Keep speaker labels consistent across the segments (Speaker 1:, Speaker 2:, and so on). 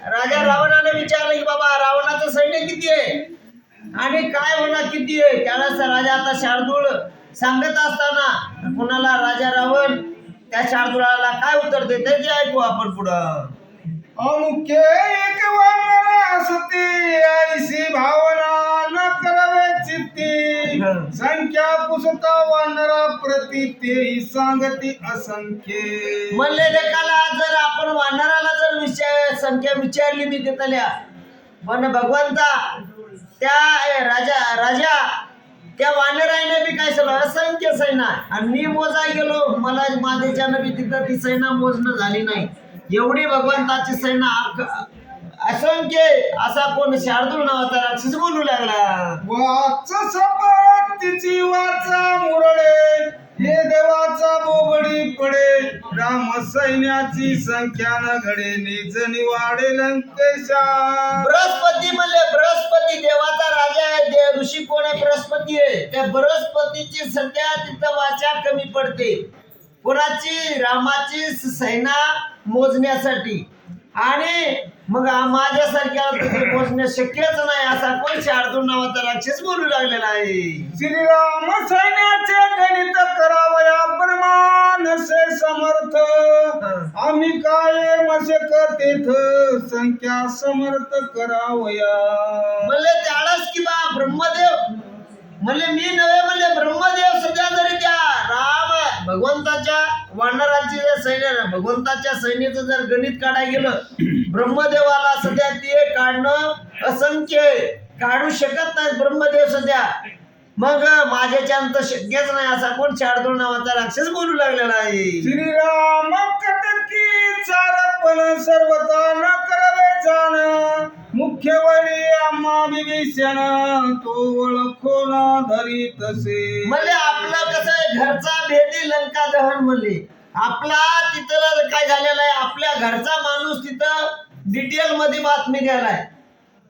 Speaker 1: राजा रावणाने विचारलं की बाबा रावणाचं सैन्य किती आहे आणि काय होणार किती आहे. त्यावेळेस राजा आता शार्दूल सांगत असताना कुणाला राजा रावण त्या शार्दूलाला काय उत्तर देते ते ऐकू आपण पुढं.
Speaker 2: अमुखे एक वानर असती ऐशी भावना न करावे चित्ती संख्या पुसता वानरा प्रति तेही सांगती असंख्य.
Speaker 1: म्हणले लेखाला जर आपण वानराला जर विषय संख्या विचारली मी देतल्या पण भगवंता त्या राजा त्या वानराने बी काय सगळं असंख्य सैना आणि मी मोजा गेलो मला माझ्याच्यानं बी तिथं ती सैना मोजणं झाली नाही. एवढी भगवंताची सैना असंख्य असा कोण शार्दूल नावाचा राक्षस बोलू लागला.
Speaker 2: वाच सपाट तिची वाचा मुरळे हे देवाचा बोबडी पडे राम सैन्याची संख्या न घडे निजनी वाढे लंकेशा.
Speaker 1: बृहस्पती म्हणले बृहस्पती देवाचा राजा आहे. देव ऋषी कोण आहे बृहस्पती आहे. त्या बृहस्पतीची संख्या तिथं वाचा कमी पडते कोणाची रामाची सैना मोजण्यासाठी आणि मग माझ्यासारख्या मोजणे शक्यच नाही असा कोण शार्दूल नावाचा राक्षस बोलू लागलेला आहे.
Speaker 2: श्रीराम सैन्याचे गणित करावया प्रमाणसे समर्थ आम्ही काय मशकतेथ संख्या समर्थ करावया.
Speaker 1: म्हणले त्यालाच की बा ब्रह्मदेव म्हणले मी नव्हे म्हणले ब्रह्मदेव सध्या जरी त्या राम भगवंताच्या वानरांची सैन्य भगवंताच्या सैन्याचं जर गणित काढायला गेलं ब्रह्मदेवाला सध्या ते काढणं असंख्य काढू शकत नाही ब्रह्मदेव सध्या. मग माझ्याच्यानं तर शक्यच नाही असा कोण शार्दूल नावाचा राक्षस बोलू लागलेला आहे.
Speaker 2: श्रीराम कटकी चारपण सर्वता न करावे जाण मुख्य वळी आम्हा विभीषण तो ओळखो ना धरी तसे.
Speaker 1: म्हणजे आपलं कसं आहे घरचा भेदी लंका दहन म्हणले आपला तिथं काय झालेलं आहे आपल्या घरचा माणूस तिथं डिटेल मध्ये बातमी द्यायलाय.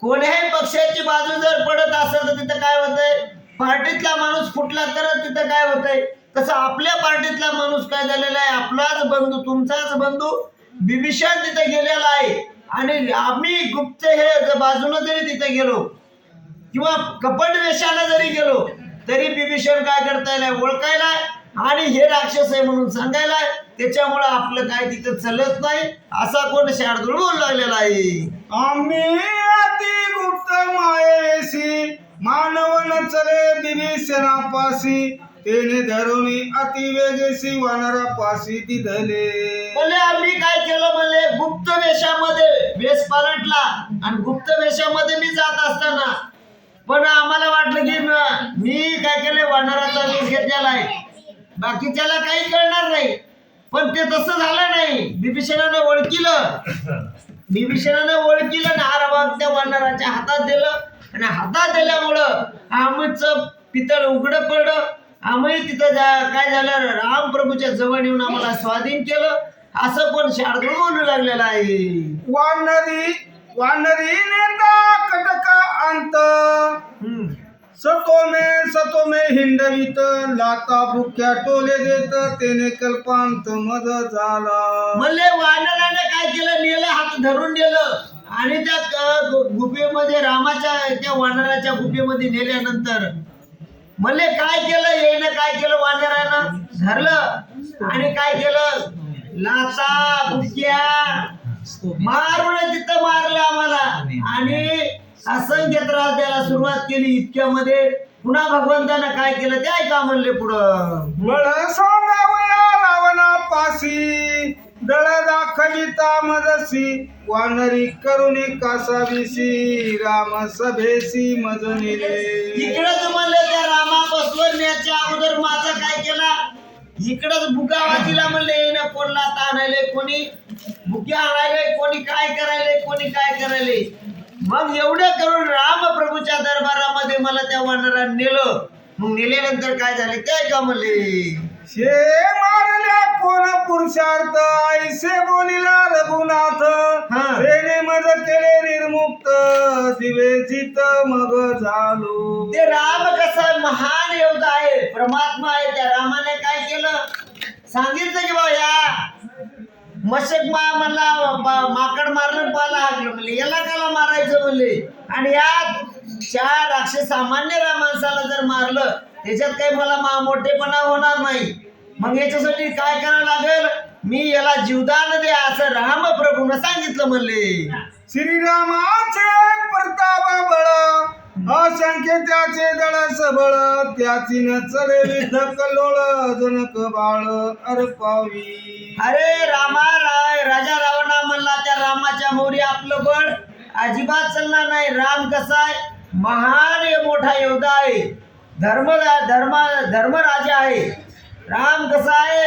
Speaker 1: कोण्याही पक्षाची बाजू जर पडत असेल तर तिथं काय होतंय पार्टीतला माणूस फुटला तर तिथं काय होतंय तसं आपल्या पार्टीतला माणूस काय झालेला आहे आपलाच बंधू तुमचाच बंधू बिभीषण तिथे गेलेला आहे आणि आम्ही गुप्त हे बाजूने जरी तिथे गेलो किंवा कपट वेशाला जरी गेलो तरी बिभीषण काय करताय ओळखायला आणि हे राक्षस आहे म्हणून सांगायला त्याच्यामुळे आपलं काय तिथं चलत नाही असा कोण शार्दूल बोलू लागलेला आहे.
Speaker 2: आम्ही अति गुप्त मायेशी मानवन चले बिभीषणापाशी तेने धरुणी अति वेगेशी वानरापाशी दिधले.
Speaker 1: म्हणले आम्ही काय केलं म्हणले गुप्त वेशामध्ये वेश पालटला आणि गुप्त वेशामध्ये मी जात असताना पण आम्हाला वाटलं की मी काय केलं वानराचा वेश घेतलेला आहे बाकीच्याला काही कळणार नाही पण ते तसं झालं नाही. बिभीषणाने ओळखीलं ना हार त्या वानराच्या हातात दिलं आणि हातात दिल्यामुळं आमचं पितळ उघडं पडलं. आम्ही तिथं काय झालं रामप्रभूच्या जवळ येऊन आम्हाला स्वाधीन केलं असं कोण शार्दूल बोलू लागलेला आहे.
Speaker 2: वानरी नेता कटका अंत सतोमे हिंडवीत लाता भुक्या टोले देत तेने कल्पांत मज झाला.
Speaker 1: म्हणले वानराने काय केलं नेलं हात धरून नेलं आणि त्या गुफेमध्ये रामाच्या त्या वानराच्या गुफेमध्ये नेल्यानंतर म्हणले काय केलं येईन काय केलं वानरानं धरलं आणि काय केलं लाता भुक्या मारून तिथं मारलं आम्हाला आणि असंख्य त्रास द्यायला सुरुवात केली. इतक्यामध्ये पुन्हा भगवंतानं काय केलं ते ऐका म्हणले पुढं.
Speaker 2: बळ सांगावया रावणापाशी दळ दाखविता मजसी वानरी करुणी कासाविशी राम सभेसी मज नेले.
Speaker 1: इकडंच म्हणले त्या रामा बसवण्याच्या अगोदर माझं काय केला इकडंच बुका वाजीला म्हणले ना कोणला आणायले कोणी बुक्या आणायले कोणी काय करायले कोणी काय करायले. मग एवढं करून राम प्रभूच्या दरबारामध्ये मला त्या वानराने नेलं. मग नेल्यानंतर काय झाले काय का म्हणले
Speaker 2: शे मारल्या कोण पुरुषार्थ ऐसे बोलिला रघुनाथ तेने मज केले निर्मुक्त दिवे जित मग झालो.
Speaker 1: ते राम कसा महान योद्धा आहे परमात्मा आहे. त्या रामाने काय केलं सांगितलं की बा या मशक माकड मारलं पाला हाकलं म्हणले, याला काला मारायचं म्हणले. आणि यात 4 राक्षस सामान्य माणसाला जर मारलं त्याच्यात काही मला मोठेपणा होणार नाही. मग याच्यासाठी काय करावं लागेल, मी याला जीवदान दे असं राम प्रभूनं सांगितलं म्हणले.
Speaker 2: श्रीरामाचे प्रताप बळ असंख्य त्याचे दळ सबळ त्याची न चले विध कल्लोळ जनक बाळ अर्पावी.
Speaker 1: अरे राजा रावणा म्हणला त्या रामाच्या मोरी आपलं बळ अजिबात चालणार नाही. राम कसा आहे, महान मोठा योद्धा आहे, धर्मराजा आहे. राम कसा आहे,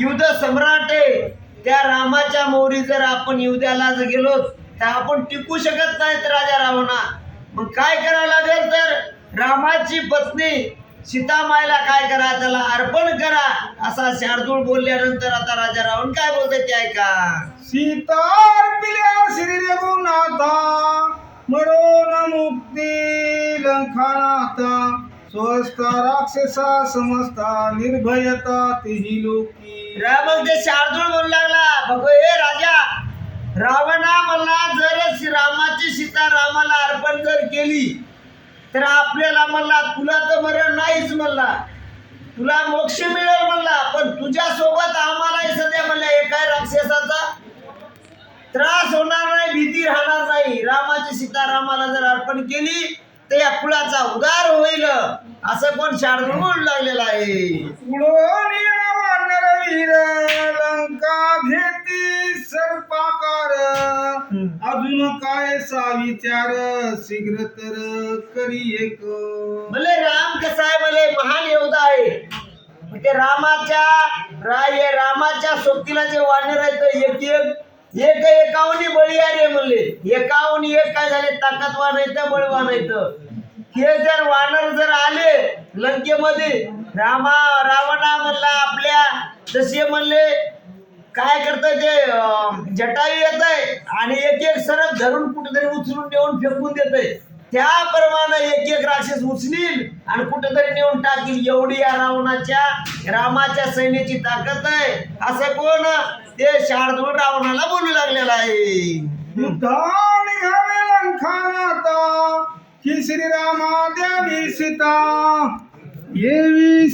Speaker 1: युद्ध सम्राट आहे. त्या रामाच्या मोरी जर आपण युद्धाला जर गेलो तर आपण टिकू शकत नाहीत राजा रावणा. मग काय करावं लागेल, तर रामाची पत्नी सीतामाईला काय करा, त्याला अर्पण करा असा शार्दूल बोलल्यानंतर आता राजा रावण काय बोलते ते ऐका.
Speaker 2: सीता अर्पिल्या श्री रघुनाथा मरोन मुक्ती लंखानाथा स्वस्त राक्षसा समजता निर्भयता तेही लोकी.
Speaker 1: मग ते शार्दूल बोलू लागला, बघ हे राजा रावणा म्हणला, जर रामाची सीता रामाला अर्पण जर केली तर आपल्याला म्हणला तुला तर मरण नाहीच म्हणला, तुला मोक्ष मिळेल म्हणला. पण तुझ्या सोबत आम्हालाही सध्या म्हणल्या एका राक्षसाचा त्रास होणार नाही, भीती राहणार नाही. रामाची सीता रामाला जर अर्पण केली तर या कुळाचा उद्धार होईल असं कोण शार्दूल बोलू लागलेला आहे.
Speaker 2: वीर लंका घेती सर्पाकार अजून काय सा विचार शीघ्र तर करी एक.
Speaker 1: भले राम कसा आहे, भले महान योद्धा आहे. ते रामाच्या सोबतीला जे वानर आहेत एक एकावनी बळीयार आहे म्हणले. एकावनी एक काय झाले, ताकदवान आहेत बळवान आहेत. हे जर वानर जर आले लंकेमध्ये, रावणा म्हणला आपल्या जसे म्हणले काय करताय ते जटायू येत आहे आणि एक सरक धरून कुठेतरी उचलून नेऊन फेकून देतय. त्याप्रमाणे एक राक्षस उचलील आणि कुठेतरी नेऊन टाकील, एवढी या रामाच्या सैन्याची ताकद आहे असं कोण ते शार्दूल रावणाला बोलू लागलेला आहे.
Speaker 2: लंखानाथा की श्रीरामा द्यावी सीता येवी